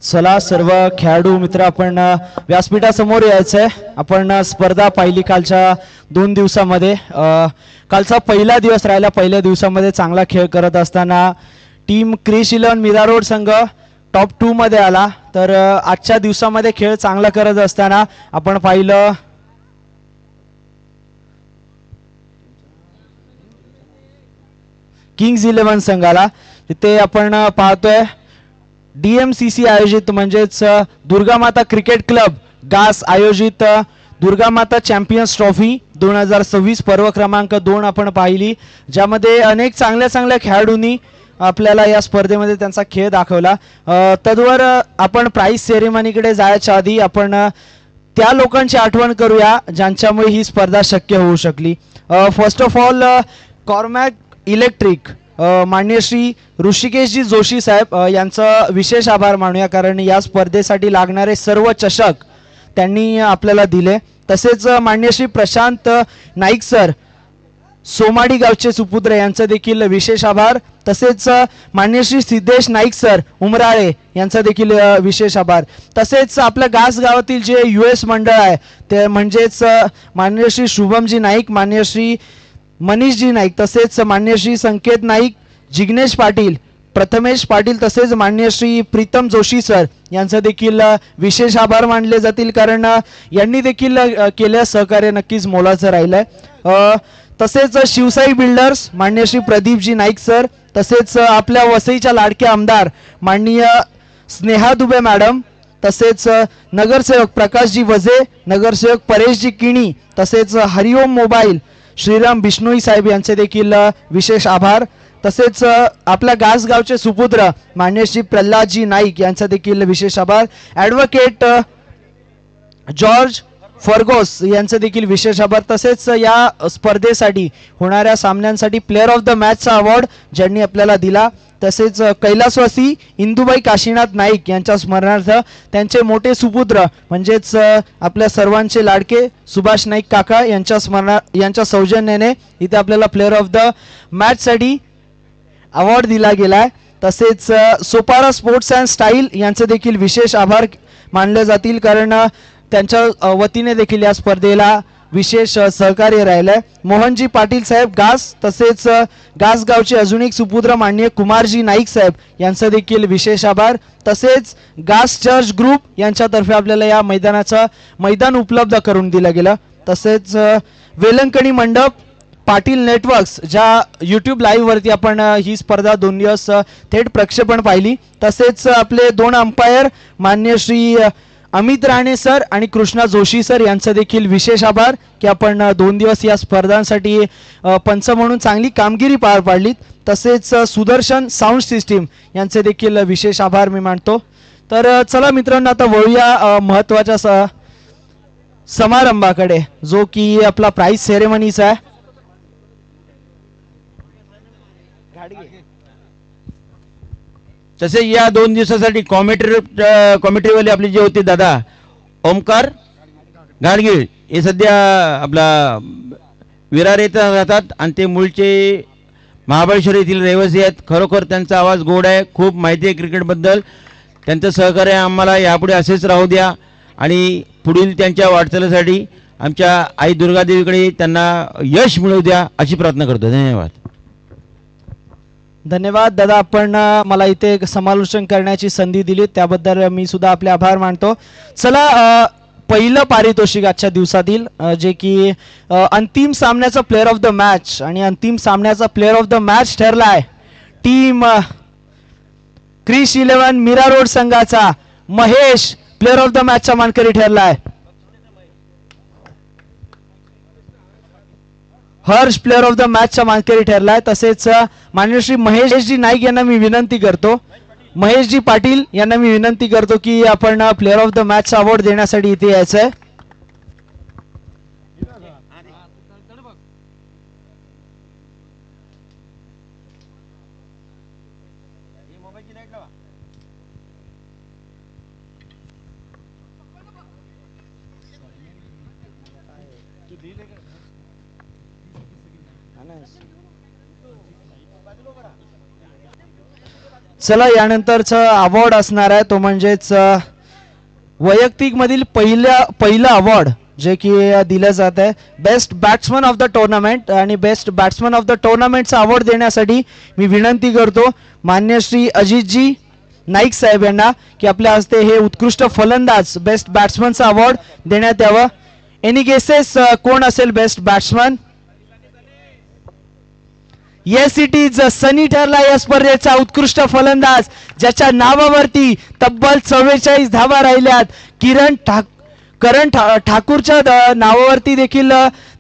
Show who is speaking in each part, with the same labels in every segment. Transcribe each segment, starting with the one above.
Speaker 1: चला सर्व खेळाडू मित्र आपण व्यासपीठासमोर यायचंय। आपण स्पर्धा पाहिली कालच्या 2 दिवसांमध्ये। कालचा पहिला दिवस राहिला, पहिल्या दिवसामध्ये चांगला खेळ करत असताना टीम क्रिश 11 मीरा रोड संघ टॉप 2 मध्ये आला। तर आजच्या दिवसामध्ये खेळ चांगला करत असताना आपण पाहिलं किंग्स 11 संघाला। तिथे आपण पाहतोय डीएमसीसी आयोजित म्हणजेच दुर्गा माता क्रिकेट क्लब गास आयोजित दुर्गा माता चॅम्पियन्स ट्रॉफी 2026 पर्व क्रमांक 2 आपण पाहिली, ज्यामध्ये अनेक चांगल्या खेळाडूंनी आपल्याला या स्पर्धेमध्ये त्यांचा खेळ दाखवला। तद्वर आपण प्राइज सेरेमनीकडे जायच्या आधी आपण त्या लोकांची आठवण करूया ज्यांच्यामुळे ही स्पर्धा शक्य होऊ शकली। फर्स्ट ऑफ ऑल कॉर्मॅक इलेक्ट्रिक माननीय श्री ऋषिकेशजी जोशी साहेब यांचा विशेष आभार मानूया, कारण या स्पर्धेसाठी लागणारे सर्व चषक त्यांनी आपल्याला दिले। तसेच माननीय श्री प्रशांत नाईक सर सोमाडी गावचे सुपुत्र यांचा देखील विशेष आभार। तसेच माननीय श्री सिद्धेश नाईक सर उमराळे यांचा देखील विशेष आभार। तसेच आपल्या गास गावातील जे यूएस मंडळ आहे ते म्हणजेच माननीय श्री शुभमजी नाईक, माननीय श्री मनीषजी नाईक, तसेच माननीय श्री संकेत नाईक, जिग्नेश पाटील, प्रथमेश पाटील, तसेच माननीय श्री प्रीतम जोशी सर यांचा देखील विशेष आभार मानले जातील, कारण यांनी देखील केलेलं सहकार्य नक्कीच मोलाचं राहिलंय। तसेच शिवसाई बिल्डर्स माननीय श्री प्रदीपजी नाईक सर, तसेच आपल्या वसईच्या लाडक्या आमदार माननीय स्नेहा दुबे मॅडम, तसेच नगरसेवक प्रकाशजी वजे, नगरसेवक परेशजी किणी, तसेच हरिओम मोबाईल श्रीराम बिष्णोई साहेब यांचे देखील विशेष आभार। तसेच आपल्या गास गावचे सुपुत्र माननीय श्री प्रल्हादजी नाईक यांचा देखील विशेष आभार। ॲडव्होकेट जॉर्ज फर्गोस यांचे देखील विशेष आभार। तसेच या स्पर्धेसाठी होणाऱ्या सामन्यांसाठी प्लेअर ऑफ द मॅचचा अवॉर्ड ज्यांनी आपल्याला दिला, तसेच कैलासवासी इंदुबाई काशीनाथ नाईक यांच्या स्मरणार्थ त्यांचे मोठे सुपुत्र म्हणजेच आपल्या सर्वांचे लाडके सुभाष नाईक काका यांच्या सौजन्याने इथे आपल्याला प्लेअर ऑफ द मॅचसाठी अवॉर्ड दिला गेलाय। तसेच सोपारा स्पोर्ट्स अँड स्टाईल यांचे देखील विशेष आभार मानले जातील, कारण त्यांच्या वतीने देखील या स्पर्धेला विशेष सहकार्य राहिलंय। मोहनजी पाटील साहेब गास, तसेच गास गावचे अजून एक सुपुत्र माननीय कुमारजी नाईक साहेब यांचा देखील विशेष आभार। तसेच गास चर्च ग्रुप यांच्यातर्फे आपल्याला या मैदान उपलब्ध करून दिलं गेलं। तसेच वेलंकणी मंडप, पाटील नेटवर्क्स ज्या यूट्यूब लाईव्ह वरती आपण ही स्पर्धा 2 दिवस थेट प्रक्षेपण पाहिली। तसेच आपले 2 अंपायर माननीय श्री अमित राणे सर आणि कृष्णा जोशी सर यांचा देखील विशेष आभार की आपण 2 दिवस या स्पर्धांसाठी पंच म्हणून चांगली कामगिरी पार पाडली। तसेच सुदर्शन साऊंड सिस्टीम यांचे देखील विशेष आभार मी मानतो। तर चला मित्रांनो, आता वळूया महत्त्वाच्या समारंभाकडे, जो की आपला प्राइज सेरेमनीचा आहे।
Speaker 2: तसे या 2 दिवसासाठी कॉमेंट्रीवाले आपले जे होते दादा ओमकार गाडगीळ, हे सध्या आपला विरार येथे राहतात आणि ते मूळचे महाबळेश्वर येथील रहिवासी आहेत। खरोखर त्यांचा आवाज गोड आहे, खूप माहिती आहे क्रिकेटबद्दल। त्यांचं सहकार्य आम्हाला यापुढे असेच राहू द्या आणि पुढील त्यांच्या वाटचालीसाठी आमच्या आई दुर्गादेवीकडे त्यांना यश मिळवू द्या अशी प्रार्थना करतो। धन्यवाद।
Speaker 1: धन्यवाद दादा, आपण मला इथे समालोचन करण्याची संधी दिली त्याबद्दल मी सुद्धा आपले आभार मानतो। चला, पहिलं पारितोषिक आजच्या दिवसातील जे की अंतिम सामन्याचा प्लेअर ऑफ द मॅच, आणि अंतिम सामन्याचा प्लेअर ऑफ द मॅच ठरलाय टीम क्रिश 11 मीरा रोड संघाचा महेश प्लेअर ऑफ द मॅचचा मानकरी ठरलाय। हर्ष प्लेअर ऑफ द मॅचचा मानकरी ठरलाय। तसेच माननीय श्री महेशजी नाईक यांना मी विनंती करतो, महेशजी पाटील यांना मी विनंती करतो की आपण प्लेअर ऑफ द मॅचचा अवॉर्ड देण्यासाठी इथे यायचंय। चला यानंतरचा अवॉर्ड असणार आहे तो म्हणजेच वैयक्तिक मधील पहिलं अवॉर्ड जे की दिलं जात आहे best batsman of the tournament आणि बेस्ट बॅट्समन ऑफ द टुर्नामेंटचा अवॉर्ड देण्यासाठी मी विनंती करतो मान्य श्री अजितजी नाईक साहेब यांना की आपल्या हस्ते हे उत्कृष्ट फलंदाज बेस्ट बॅट्समनचा अवॉर्ड देण्यात यावं. एनी गेसेस कोण असेल best batsman? Yes it is Sunny ठरला या स्पर्धेचा उत्कृष्ट फलंदाज ज्याच्या नावावरती तब्बल 44 धावा राहिल्यात. करण ठाकूरच्या नावावरती देखील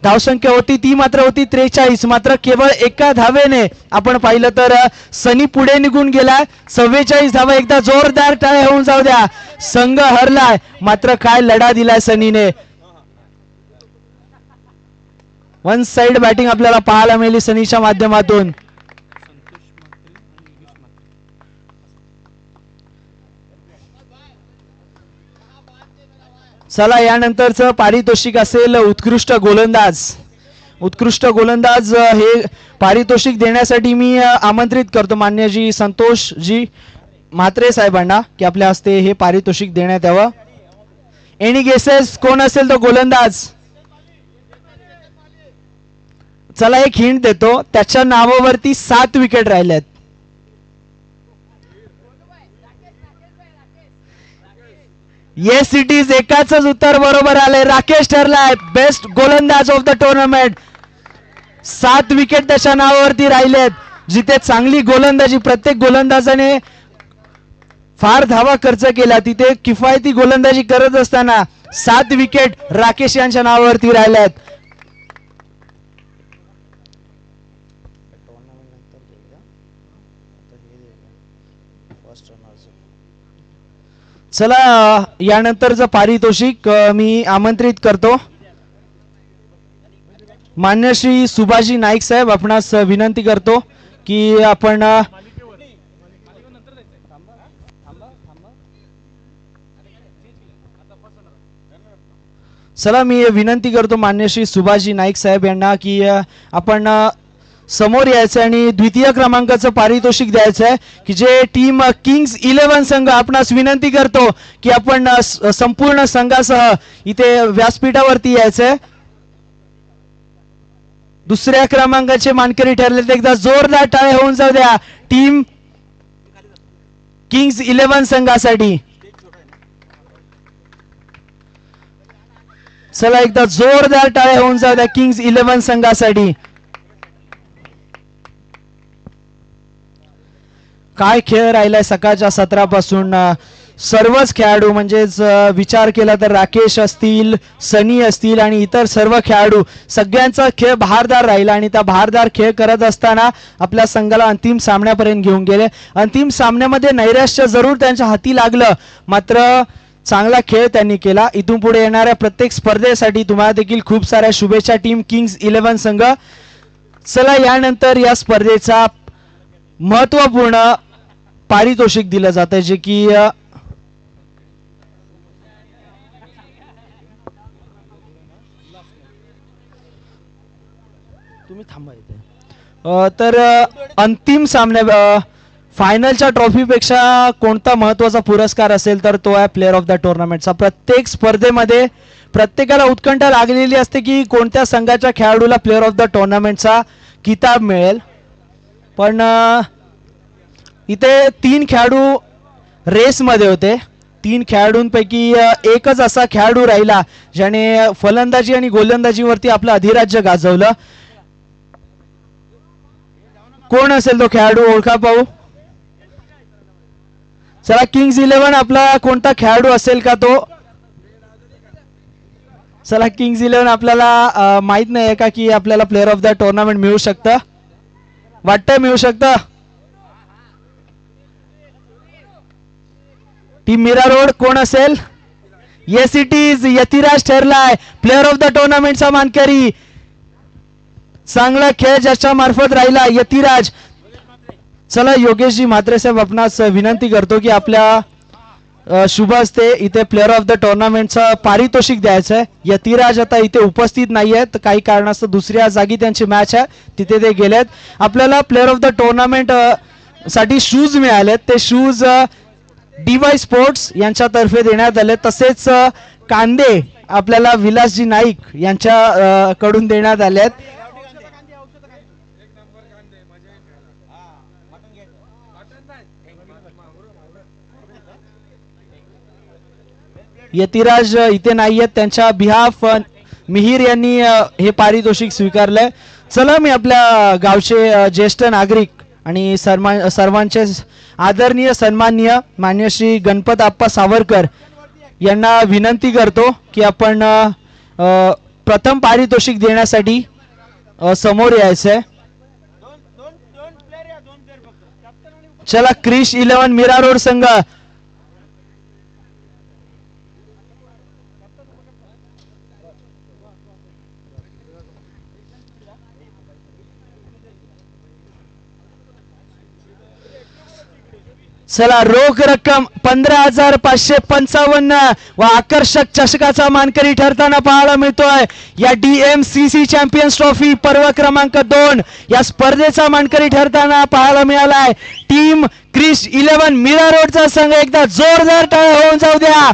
Speaker 1: धावसंख्या होती ती मात्र होती 43. मात्र केवळ एका धावेने आपण पाहिलं तर सनी पुढे निघून गेलाय. 44 धावा. एकदा जोरदार टाळ्या होऊन जाऊ द्या. संघ हरलाय मात्र काय लढा दिलाय सनीने. वन साइड बॅटिंग आपल्याला पाहायला मिळाली सनीच्या माध्यमातून. चला यानंतरचं पारितोषिक असेल उत्कृष्ट गोलंदाज. उत्कृष्ट गोलंदाज हे पारितोषिक देण्यासाठी मी आमंत्रित करतो मान्यजी संतोषजी म्हात्रे साहेबांना की आपल्या हस्ते हे पारितोषिक देण्यात यावं. एनी गेसेस कोण असेल तो गोलंदाज? चला एक हिंट देतो त्याच्या नावावरती 7 विकेट राहिल्यात. येस इट इज एकाच उत्तर बरोबर आलंय. राकेश ठरलाय बेस्ट गोलंदाज ऑफ द टुर्नामेंट. 7 विकेट त्याच्या नावावरती राहिलेत. जिथे चांगली गोलंदाजी प्रत्येक गोलंदाजाने फार धावा खर्च केला तिथे किफायती गोलंदाजी करत असताना 7 विकेट राकेश यांच्या नावावरती राहिल्यात. चला यानंतरचं पारितोषिक मी आमंत्रित करतो मान्य श्री सुभाषजी नाईक साहेब. आपणास विनंती करतो की आपण चला मी विनंती करतो मान्य श्री सुभाषजी नाईक साहेब यांना की आपण समोर यायचं आणि द्वितीय क्रमांकाचं पारितोषिक द्यायचं आहे की जे टीम किंग्स 11 संघ. आपणास विनंती करतो की आपण संपूर्ण संघासह इथे व्यासपीठावरती यायचंय. दुसऱ्या क्रमांकाचे मानकरी ठरले एकदा जोरदार टाळ्या होऊन जाऊ द्या टीम किंग्स 11 संघासाठी. चला एकदा जोरदार टाळ्या होऊन जाऊ द्या किंग्स 11 संघासाठी. काय खेळ राहिलाय सकाळच्या सत्रापासून. सर्वच खेळाडू म्हणजेच विचार केला तर राकेश असतील सनी असतील आणि इतर सर्व खेळाडू सगळ्यांचा खेळ बहारदार राहिला आणि त्या बहारदार खेळ करत असताना आपल्या संघाला अंतिम सामन्यापर्यंत घेऊन गेले. अंतिम सामन्यामध्ये नैराश्य जरूर त्यांच्या हाती लागलं मात्र चांगला खेळ त्यांनी केला. इथून पुढे येणाऱ्या प्रत्येक स्पर्धेसाठी तुम्हाला देखील खूप साऱ्या शुभेच्छा टीम किंग्स 11 संघ. चला यानंतर या स्पर्धेचा महत्वपूर्ण पारितोषिक दिलं जातं जे की तुम्ही थांबा इथे. तर अंतिम सामन्या फायनलच्या ट्रॉफीपेक्षा कोणता महत्वाचा पुरस्कार असेल तर तो आहे प्लेअर ऑफ द टुर्नामेंटचा. प्रत्येक स्पर्धेमध्ये प्रत्येकाला उत्कंठा लागलेली असते की कोणत्या संघाच्या खेळाडूला प्लेअर ऑफ द टुर्नामेंटचा किताब मिळेल. पण इथे 3 खेळाडू रेसमध्ये होते. 3 खेळाडूंपैकी एकच असा खेळाडू राहिला ज्याने फलंदाजी आणि गोलंदाजीवरती आपलं अधिराज्य गाजवलं. कोण असेल तो खेळाडू? ओळखा पाहू. चला किंग्स 11 आपला कोणता खेळाडू असेल का तो? चला किंग्स 11 आपल्याला माहित नाही आहे का की आपल्याला प्लेअर ऑफ द टुर्नामेंट मिळू शकतं? वाटतंय मिळू शकतं. टीम मीरा रोड कोण असेल? येस इट इज यतिराज ठरलाय प्लेअर ऑफ द टुर्नामेंटचा मानकरी. चांगला खेळ ज्याच्या मार्फत राहिला यतिराज. चला योगेशजी म्हात्रे साहेब आपणास विनंती करतो की आपल्या शुभ हस्ते इथे प्लेअर ऑफ द टुर्नामेंटचं पारितोषिक द्यायचं आहे. यतिराज आता इथे उपस्थित नाहीयेत काही कारणास्तव दुसऱ्या जागी त्यांची मॅच आहे तिथे ते गेलेत. आपल्याला प्लेअर ऑफ द टुर्नामेंट साठी शूज मिळालेत. ते शूज DY स्पोर्ट्स यांच्यातर्फे देण्यात आले. तसेच कांदे आपल्याला विलासजी नाईक यांच्या कडून देण्यात आले आहेत. यतिराज इथे नाही आहेत. त्यांच्या बिहाफ मिहीर यांनी हे पारितोषिक स्वीकारलंय. चला मी आपल्या गावचे ज्येष्ठ नागरिक आणि सर्वांचे आदरणीय सन्माननीय मान्य श्री गणपत आप्पा सावरकर यांना विनंती करतो की आपण प्रथम पारितोषिक देण्यासाठी समोर यायचंय. चला क्रिश 11 मीरा रोड संघ. चला रोख रक्कम 15,555 व आकर्षक चषकाचा मानकरी ठरताना पाहायला मिळतोय. या DMCC चॅम्पियन्स ट्रॉफी पर्व क्रमांक 2 या स्पर्धेचा मानकरी ठरताना पाहायला मिळालाय टीम क्रिश 11 मीरा रोडचा संघ. एकदा जोरदार टाळ्या होऊन जाऊ द्या.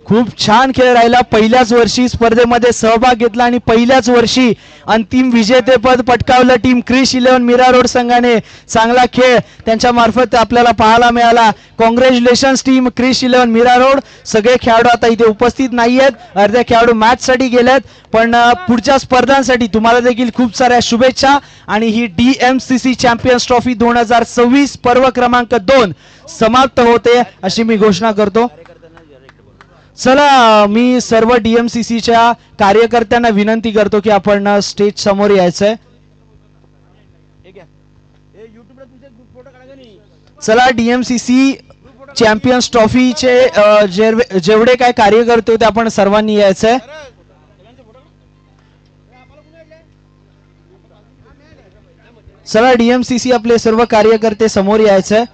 Speaker 1: खूप छान खेळ राहिला. पहिल्याच वर्षी स्पर्धेमध्ये सहभाग घेतला आणि पहिल्याच वर्षी अंतिम विजेतेपद पटकावलं टीम क्रिश 11 मीरा रोड संघाने. चांगला खेळ त्यांच्या मार्फत आपल्याला पाहायला मिळाला. Congratulations team Krish 11 Mira Road. सगळे खेळाडू आता इथे उपस्थित नाहीयेत. अर्धे खेळाडू मॅच साठी गेलेत. पण पुढच्या स्पर्धांसाठी तुम्हाला देखील खूप साऱ्या शुभेच्छा. आणि ही DMCC चॅम्पियन्स ट्रॉफी 2026 पर्व क्रमांक 2 समाप्त होते अशी मी घोषणा करतो. चला मी सर्व DMCCच्या कार्यकर्त्यांना विनंती करतो की आपण स्टेज समोर यायचंय. चला DMCC चॅम्पियन्स ट्रॉफीचे जेवढे काय कार्यकर्ते होते आपण सर्वांनी यायचंय. चला DMCC आपले सर्व कार्यकर्ते समोर यायचंय.